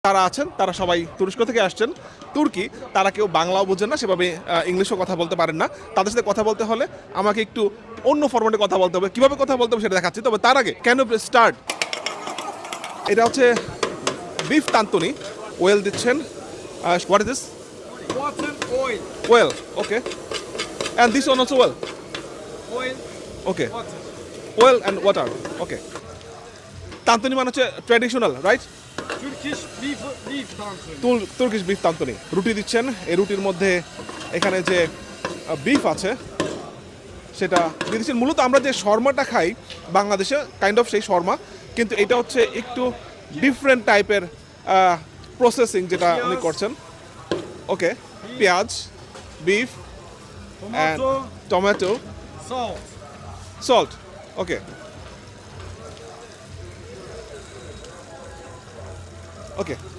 তারা আছেন তারা সবাই তুরস্ক থেকে আসছেন তুর্কি, তারা কেউ বাংলাও বোঝেন না, সেভাবে ইংলিশও কথা বলতে পারেন না। তাদের সাথে কথা বলতে হলে আমাকে একটু অন্য ফরম্যাটে কথা বলতে হবে। কীভাবে কথা বলতে হবে সেটা দেখাচ্ছি, তবে তার আগে ক্যান ইউ স্টার্ট। এটা হচ্ছে বিফ তান্তনি, ওয়েল দিচ্ছেন। What is this? Water, oil, oil, okay. And this one also oil, oil, okay. water. Oil and water, okay. Tantuni মানে হচ্ছে traditional, right? Turkish beef dancing. Turkish beef tantuni. রুটি দিচ্ছেন, এই রুটির মধ্যে এখানে যে বিফ আছে সেটা দিয়ে দিচ্ছেন। মূলত আমরা যে শর্মাটা খাই বাংলাদেশে কাইন্ড অফ সেই শর্মা, কিন্তু এটা হচ্ছে একটু ডিফারেন্ট টাইপের প্রসেসিং যেটা উনি করছেন। ওকে, পেঁয়াজ, beef and Tomato, tomato, salt. Salt, okay okay.